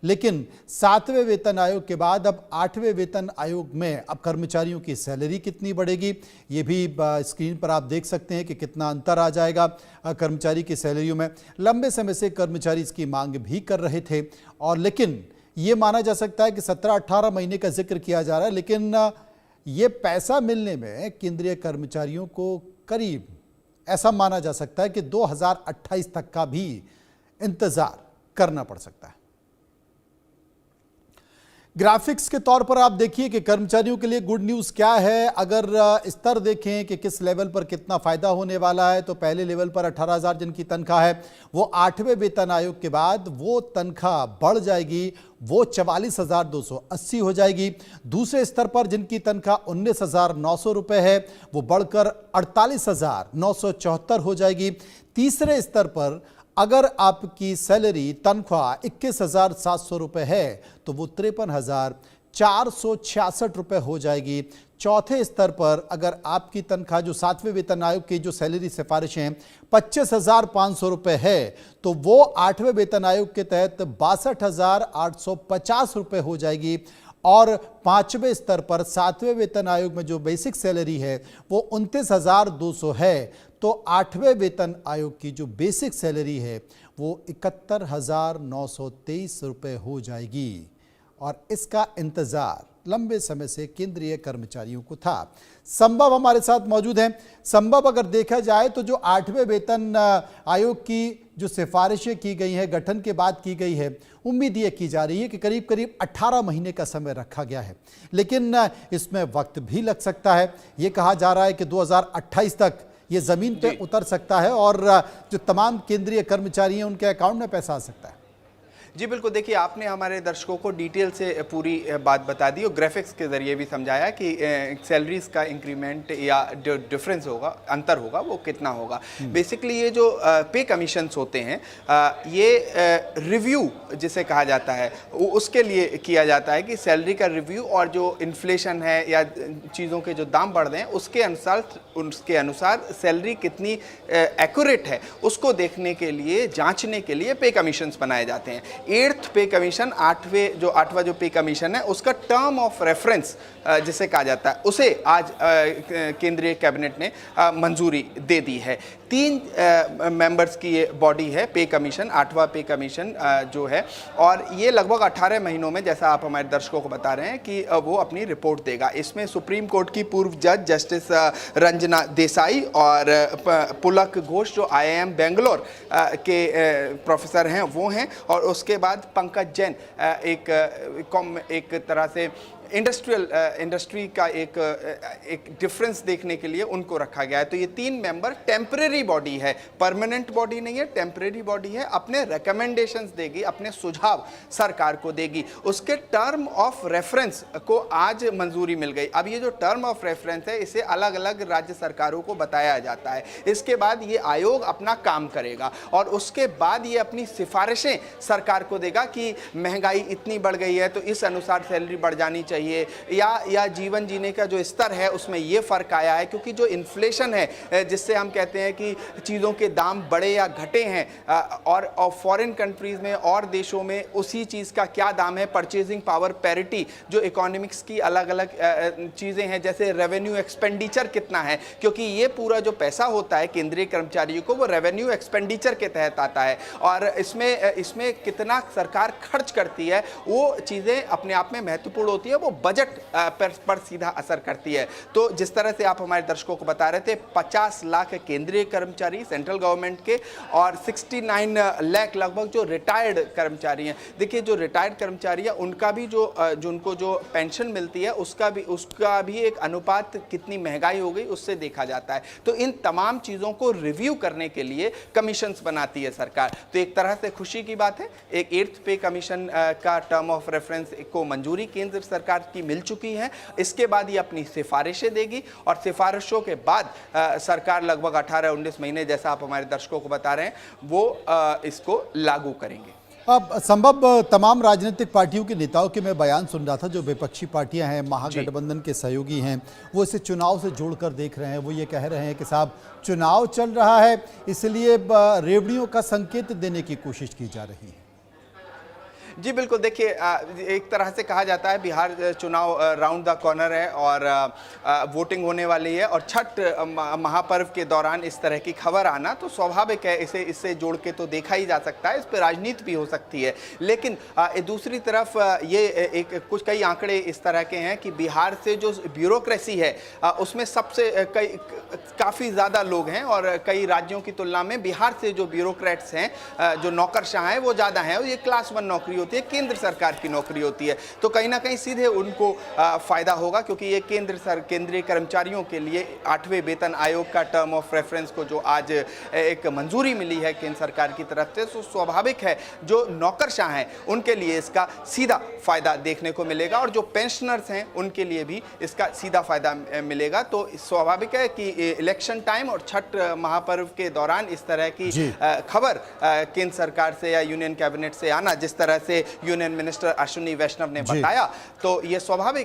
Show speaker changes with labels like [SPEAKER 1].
[SPEAKER 1] लेकिन 7वें वेतन आयोग के बाद अब 8वें वेतन आयोग में अब कर्मचारियों की सैलरी कितनी बढ़ेगी, ये भी स्क्रीन पर आप देख सकते हैं कि कितना अंतर आ जाएगा कर्मचारी की सैलरियों में। लंबे समय से कर्मचारी इसकी मांग भी कर रहे थे और लेकिन ये माना जा सकता है कि 17-18 महीने का जिक्र किया जा रहा है, लेकिन ये पैसा मिलने में केंद्रीय कर्मचारियों को करीब ऐसा माना जा सकता है कि 2028 तक का भी इंतजार करना पड़ सकता है। ग्राफिक्स के तौर पर आप देखिए कि कर्मचारियों के लिए गुड न्यूज़ क्या है। अगर स्तर देखें कि किस लेवल पर कितना फ़ायदा होने वाला है, तो पहले लेवल पर 18,000 जिनकी तनख्वाह है वो 8वें वेतन आयोग के बाद वो तनख्वाह बढ़ जाएगी, वो 44,280 हो जाएगी। दूसरे स्तर पर जिनकी तनख्वाह 19,900 रुपये है वो बढ़कर 48,974 हो जाएगी। तीसरे स्तर पर अगर आपकी सैलरी तनख्वाह 21,700 रुपये है तो वो 53,466 रुपये हो जाएगी। चौथे स्तर पर अगर आपकी तनख्वाह जो 7वें वेतन आयोग की जो सैलरी सिफारिशें हैं 25,500 रुपये है तो वो 8वें वेतन आयोग के तहत 62,850 रुपये हो जाएगी। और 5वें स्तर पर 7वें वेतन आयोग में जो बेसिक सैलरी है वो 29,200 है तो 8वें वेतन आयोग की जो बेसिक सैलरी है वो 71,923 रुपये हो जाएगी। और इसका इंतज़ार लंबे समय से केंद्रीय कर्मचारियों को था। संभव हमारे साथ मौजूद हैं। संभव, अगर देखा जाए तो जो 8वें वेतन आयोग की जो सिफारिशें की गई हैं, गठन के बाद की गई है, उम्मीद ये की जा रही है कि करीब करीब 18 महीने का समय रखा गया है, लेकिन इसमें वक्त भी लग सकता है। ये कहा जा रहा है कि 2028 तक ये ज़मीन पे उतर सकता है और जो तमाम केंद्रीय कर्मचारी हैं उनके अकाउंट में पैसा आ सकता है।
[SPEAKER 2] जी बिल्कुल, देखिए आपने हमारे दर्शकों को डिटेल से पूरी बात बता दी और ग्राफिक्स के ज़रिए भी समझाया कि सैलरीज का इंक्रीमेंट या डिफरेंस होगा, अंतर होगा, वो कितना होगा। बेसिकली ये जो पे कमीशंस होते हैं ये रिव्यू जिसे कहा जाता है उसके लिए किया जाता है कि सैलरी का रिव्यू और जो इन्फ्लेशन है या चीज़ों के जो दाम बढ़ रहे हैं उसके अनुसार सैलरी कितनी एक्यूरेट है उसको देखने के लिए, जाँचने के लिए पे कमीशंस बनाए जाते हैं। 8th पे कमीशन, आठवां जो पे कमीशन है उसका टर्म ऑफ रेफरेंस जिसे कहा जाता है उसे आज केंद्रीय कैबिनेट ने मंजूरी दे दी है। 3 मेंबर्स की ये बॉडी है पे कमीशन, 8वां पे कमीशन जो है, और ये लगभग 18 महीनों में, जैसा आप हमारे दर्शकों को बता रहे हैं, कि वो अपनी रिपोर्ट देगा। इसमें सुप्रीम कोर्ट की पूर्व जज जस्टिस रंजना देसाई और पुलक घोष जो IIM बेंगलोर के प्रोफेसर हैं वो हैं, और उसके बाद पंकज जैन एक तरह से इंडस्ट्री का एक डिफरेंस देखने के लिए उनको रखा गया है। तो ये 3 मेंबर टेम्परेरी बॉडी है, परमानेंट बॉडी नहीं है, टेम्परेरी बॉडी है। अपने रिकमेंडेशंस देगी, अपने सुझाव सरकार को देगी। उसके टर्म ऑफ रेफरेंस को आज मंजूरी मिल गई। अब ये जो टर्म ऑफ रेफरेंस है इसे अलग अलग राज्य सरकारों को बताया जाता है। इसके बाद ये आयोग अपना काम करेगा और उसके बाद ये अपनी सिफारिशें सरकार को देगा कि महंगाई इतनी बढ़ गई है तो इस अनुसार सैलरी बढ़ जानी चाहिए, या जीवन जीने का जो स्तर है उसमें ये फर्क आया है। क्योंकि जो इन्फ्लेशन है जिससे हम कहते हैं कि चीज़ों के दाम बढ़े या घटे हैं, और फॉरेन कंट्रीज़ में और देशों में उसी चीज़ का क्या दाम है, परचेजिंग पावर पैरिटी, जो इकोनॉमिक्स की अलग अलग चीज़ें हैं, जैसे रेवेन्यू एक्सपेंडिचर कितना है, क्योंकि ये पूरा जो पैसा होता है केंद्रीय कर्मचारियों को वो रेवेन्यू एक्सपेंडिचर के तहत आता है, और इसमें कितना सरकार खर्च करती है वो चीज़ें अपने आप में महत्वपूर्ण होती है, वो बजट पर सीधा असर करती है। तो जिस तरह से आप हमारे दर्शकों को बता रहे थे, 50 लाख केंद्रीय कर्मचारी सेंट्रल गवर्नमेंट के और 69 लाख लगभग जो रिटायर्ड कर्मचारी हैं। देखिए जो रिटायर्ड कर्मचारी है उनका भी उनको जो पेंशन मिलती है उसका भी एक अनुपात कितनी महंगाई हो गई उससे देखा जाता है। तो इन तमाम चीज़ों को रिव्यू करने के लिए कमीशंस बनाती है सरकार। तो एक तरह से खुशी की बात है, एक 8th पे कमीशन का टर्म ऑफ रेफरेंस को मंजूरी केंद्र सरकार की मिल चुकी है। इसके बाद ये अपनी सिफारिशें देगी और सिफारिशों के बाद सरकार लगभग 18-19 महीने, जैसा आप हमारे दर्शकों को बता रहे हैं, वो इसको लागू करेंगे।
[SPEAKER 1] अब संभव तमाम राजनीतिक पार्टियों के नेताओं के मैं बयान सुन रहा था, जो विपक्षी पार्टियां हैं, महागठबंधन के सहयोगी हैं, वो इसे चुनाव से जोड़कर देख रहे हैं। वो ये कह रहे हैं कि साहब चुनाव चल रहा है इसलिए रेवड़ियों का संकेत देने की कोशिश की जा रही है।
[SPEAKER 2] जी बिल्कुल, देखिए एक तरह से कहा जाता है बिहार चुनाव राउंड द कॉर्नर है और वोटिंग होने वाली है और छठ महापर्व के दौरान इस तरह की खबर आना तो स्वाभाविक है, इससे जोड़ के तो देखा ही जा सकता है, इस पर राजनीति भी हो सकती है। लेकिन दूसरी तरफ ये कुछ कई आंकड़े इस तरह के हैं कि बिहार से जो ब्यूरोक्रेसी है उसमें सबसे काफ़ी ज़्यादा लोग हैं और कई राज्यों की तुलना में बिहार से जो ब्यूरोक्रेट्स हैं, जो नौकरशाह हैं, वो ज़्यादा हैं और ये क्लास 1 नौकरी होती है, केंद्र सरकार की नौकरी होती है। तो कहीं ना कहीं सीधे उनको फ़ायदा होगा क्योंकि ये केंद्रीय कर्मचारियों के लिए 8वें वेतन आयोग का टर्म ऑफ रेफरेंस को जो आज एक मंजूरी मिली है केंद्र सरकार की तरफ से, तो स्वाभाविक है जो नौकरशाह हैं उनके लिए इसका सीधा फ़ायदा देखने को मिलेगा और जो पेंशनर्स हैं उनके लिए भी इसका सीधा फ़ायदा मिलेगा। तो स्वाभाविक है कि इलेक्शन टाइम और छठ महापर्व के दौरान इस तरह की खबर केंद्र सरकार से या यूनियन कैबिनेट से आना, जिस तरह से यूनियन मिनिस्टर अश्विनी वैष्णव ने बताया, तो ये स्वाभाविक